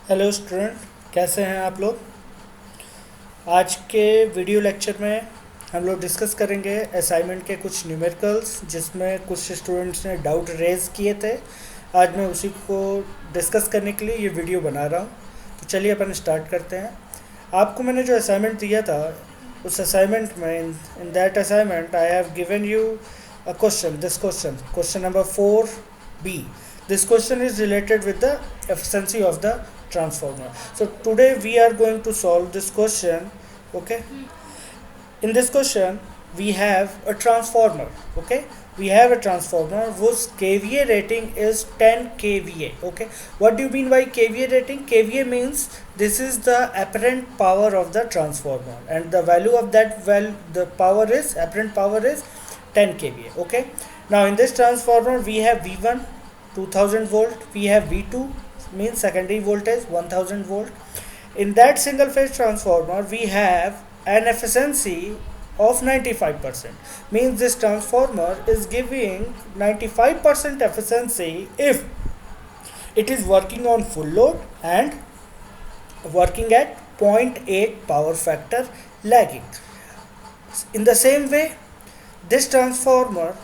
Hello student, कैसे हैं आप लोग। आज के वीडियो लेक्चर में हम लोग डिस्कस करेंगे असाइनमेंट के कुछ न्यूमेरिकल्स जिसमें कुछ स्टूडेंट्स ने डाउट रेज किए थे। आज मैं उसी को डिस्कस करने के लिए ये वीडियो बना रहा हूँ। तो चलिए अपन स्टार्ट करते हैं। आपको मैंने जो असाइनमेंट दिया था, उस असाइनमेंट में in that assignment I have given you a question, this question number 4B. This question is related with the efficiency of the transformer. So today we are going to solve this question. Okay, in this question we have a transformer. Okay, we have a transformer whose kVA rating is 10 kVA. Okay, what do you mean by kVA rating? KVA means this is the apparent power of the transformer, and the value of that the power is apparent power is 10 kVA. Okay, now in this transformer we have V1 2000 volt, we have V2 means secondary voltage 1000 volt. In that single phase transformer we have an efficiency of 95%, means this transformer is giving 95% efficiency if it is working on full load and working at 0.8 power factor lagging. In the same way, this transformer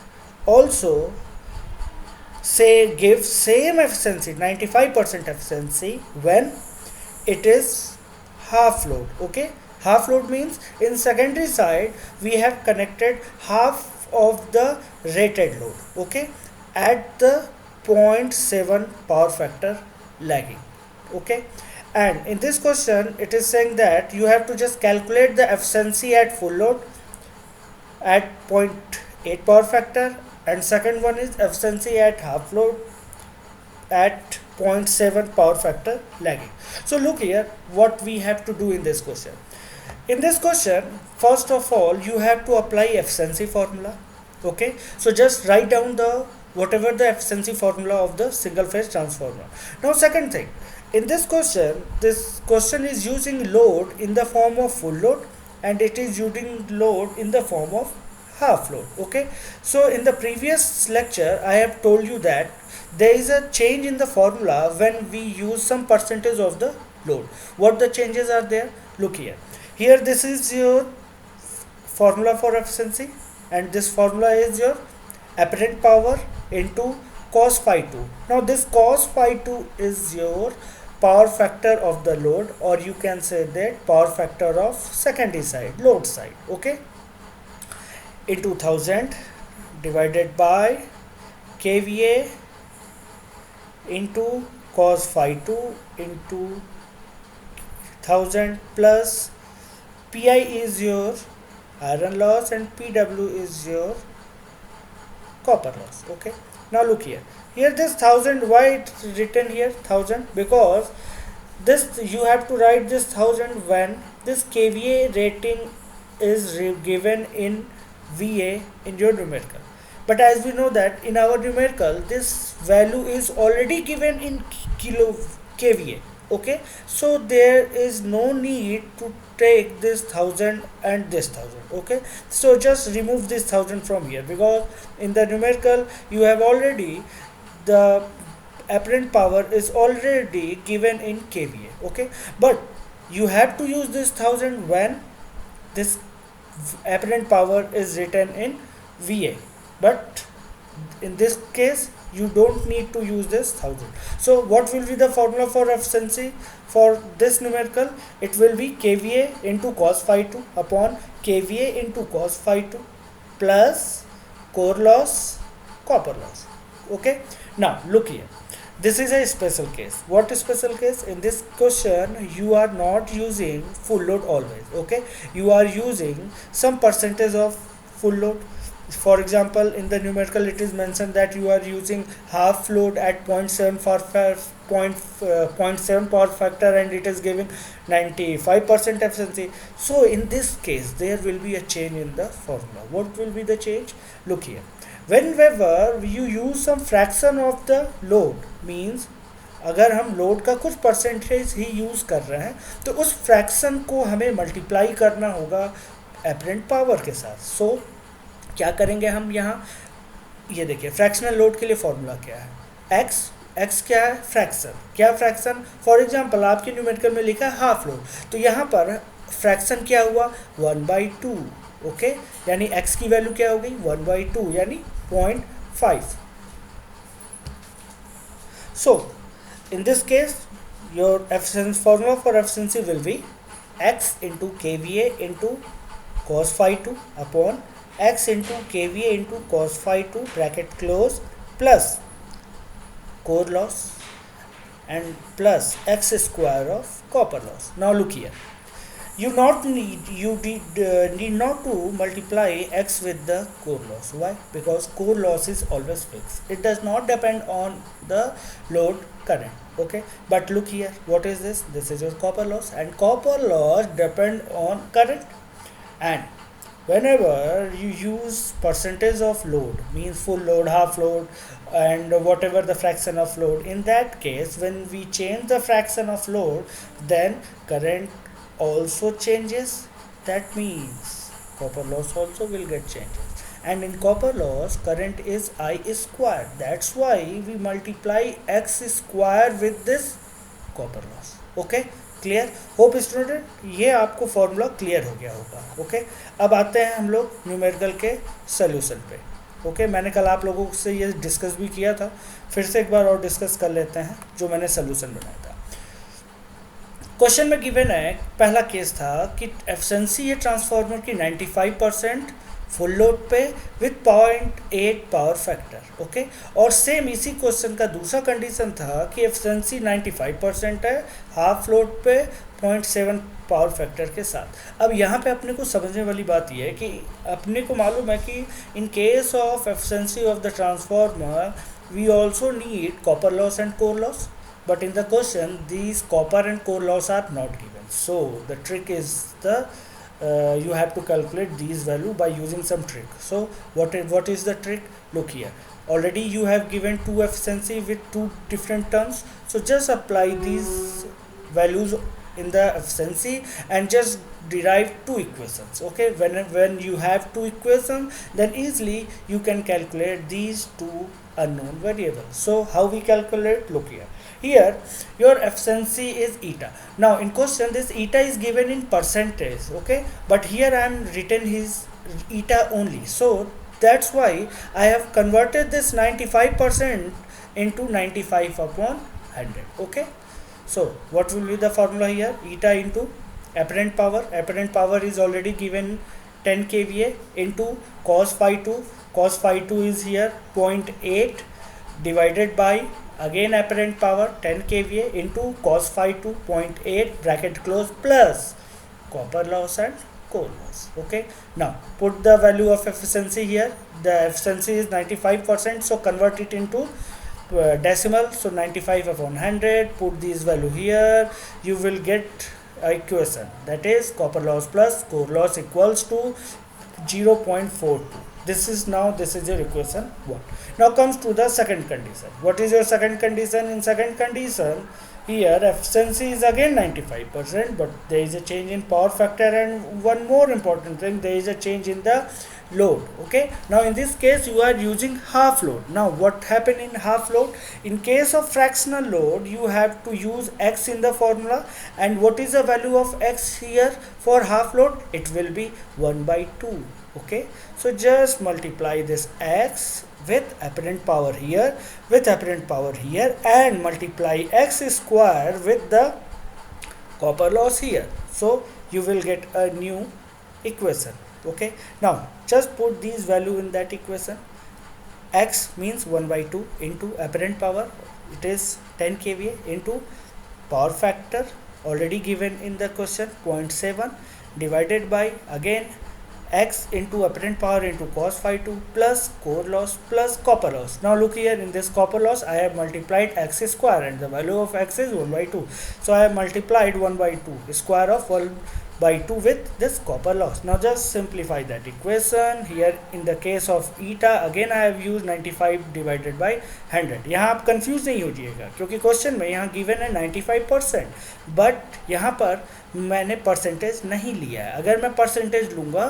also say give same efficiency 95% efficiency when it is half load. Okay, half load means in secondary side we have connected half of the rated load. Okay, at the 0.7 power factor lagging. Okay, and in this question it is saying that you have to just calculate the efficiency at full load at 0.8 power factor, and second one is efficiency at half load at 0.7 power factor lagging. So look here what we have to do in this question. In this question, first of all you have to apply efficiency formula. Okay, so just write down the whatever the efficiency formula of the single phase transformer. Now second thing, in this question is using load in the form of full load, and it is using load in the form of half load. Okay, so in the previous lecture I have told you that there is a change in the formula when we use some percentage of the load. What the changes are there? Look here. Here this is your formula for efficiency, and this formula is your apparent power into cos phi 2. Now this cos phi 2 is your power factor of the load, or you can say that power factor of secondary side, load side. Okay, into 1000 divided by kVA into cos phi 2 into 1000 plus Pi is your iron loss and Pw is your copper loss. Okay, now look here. Here this 1000, why it's written here 1000? Because this you have to write this 1000 when this kVA rating is given in VA in your numerical. But as we know that in our numerical this value is already given in kilo kVA. Okay, so there is no need to take this 1000 and this 1000. Okay, so just remove this 1000 from here, because in the numerical you have already the apparent power is already given in kVA. Okay, but you have to use this 1000 when this apparent power is written in VA, but in this case you don't need to use this 1000. So what will be the formula for efficiency for this numerical? It will be kVA into cos phi 2 upon kVA into cos phi 2 plus core loss, copper loss. Okay, now look here, this is a special case. What is special case? In this question you are not using full load always. Okay, you are using some percentage of full load. For example, in the numerical it is mentioned that you are using half load at 0.7 power factor, and it is giving 95% efficiency. So in this case there will be a change in the formula. What will be the change? Look here, whenever you use some fraction of the load, means अगर हम load का कुछ percentage ही use कर रहे हैं तो उस fraction को हमें मल्टीप्लाई करना होगा एपरेंट पावर के साथ. सो क्या करेंगे हम यहाँ, ये देखिए फ्रैक्शनल लोड के लिए फॉर्मूला क्या है, x x क्या है, फ्रैक्शन। क्या फ्रैक्शन? फॉर एग्जांपल आपके न्यूमेरिकल में लिखा है हाफ लोड, तो यहाँ पर फ्रैक्शन क्या हुआ, 1/2। ओके, यानी x की वैल्यू क्या हो गई, 1/2 यानी 0.5। So in this case your efficiency formula for efficiency will be x into kVA into cos phi 2 upon x into kVA into cos phi 2 bracket close plus core loss and plus x square of copper loss. Now look here, you need not to multiply x with the core loss. Why? Because core loss is always fixed, it does not depend on the load current. Okay, but look here, what is this? This is your copper loss, and copper loss depend on current. And whenever you use percentage of load, means full load, half load, and whatever the fraction of load, in that case when we change the fraction of load, then current also changes. That means copper loss also will get changes, and in copper loss current is I square. That's why we multiply x square with this copper loss. Okay, clear? Hope student ये आपको formula clear हो गया होगा। Okay, अब आते हैं हम लोग न्यूमेरिकल के सोल्यूशन पे। ओके, मैंने कल आप लोगों से ये डिस्कस भी किया था, फिर से एक बार और डिस्कस कर लेते हैं जो मैंने सोल्यूशन बनाया था। क्वेश्चन में गिवन है, पहला केस था कि एफिशिएंसी है ट्रांसफार्मर की 95% फुल लोड पे विथ 0.8 पावर फैक्टर। ओके, और सेम इसी क्वेश्चन का दूसरा कंडीशन था कि एफिशिएंसी 95% है हाफ लोड पे 0.7 पावर फैक्टर के साथ। अब यहाँ पे अपने को समझने वाली बात यह है कि अपने को मालूम है कि in case of efficiency of the transformer we also need copper loss and core loss, but in the question these copper and core loss are not given. So the trick is you have to calculate these value by using some trick. So what is the trick? Look here, already you have given two efficiency with two different terms, so just apply these values in the efficiency and just derive two equations. Okay, when you have two equations, then easily you can calculate these two unknown variables. So how we calculate? Look here your efficiency is eta. Now in question this eta is given in percentage. Okay, but here I am written his eta only, so that's why I have converted this 95% into 95 upon 100. Okay, so what will be the formula here? Eta into apparent power. Apparent power is already given 10 kVA into cos phi 2. Cos phi 2 is here 0.8 divided by again apparent power 10 kVA into cos phi 2 0.8 bracket close plus copper loss and core loss. Okay, now put the value of efficiency here. The efficiency is 95%, so convert it into decimal, so 95 upon 100. Put this value here, you will get a equation, that is copper loss plus core loss equals to 0.42. This is your equation 1. Now comes to the second condition. What is your second condition? In second condition here efficiency is again 95%, but there is a change in power factor, and one more important thing, there is a change in the load. Okay, now in this case you are using half load. Now what happened in half load? In case of fractional load you have to use x in the formula, and what is the value of x here for half load? It will be 1/2. Okay, so just multiply this x with apparent power here, and multiply x square with the copper loss here, so you will get a new equation. Okay, now just put these value in that equation. X means 1/2 into apparent power, it is 10 kVA, into power factor already given in the question 0.7 divided by again x into apparent power into cos phi 2 plus core loss plus copper loss. Now look here, in this copper loss I have multiplied x square, and the value of x is 1/2, so I have multiplied 1/2 square of 1/2 with this copper loss. Now just simplify that equation. Here in the case of eta again I have used 95 divided by 100. यहाँ आप confuse नहीं हो जाइएगा, क्योंकि question में यहाँ given है 95%, but यहाँ पर मैंने परसेंटेज नहीं लिया है। अगर मैं परसेंटेज लूँगा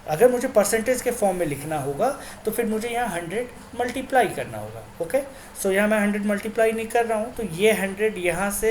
अगर मुझे परसेंटेज के फॉर्म में लिखना होगा तो फिर मुझे यहाँ 100 मल्टीप्लाई करना होगा। ओके, सो यहाँ मैं 100 मल्टीप्लाई नहीं कर रहा हूँ, तो ये 100 यहाँ से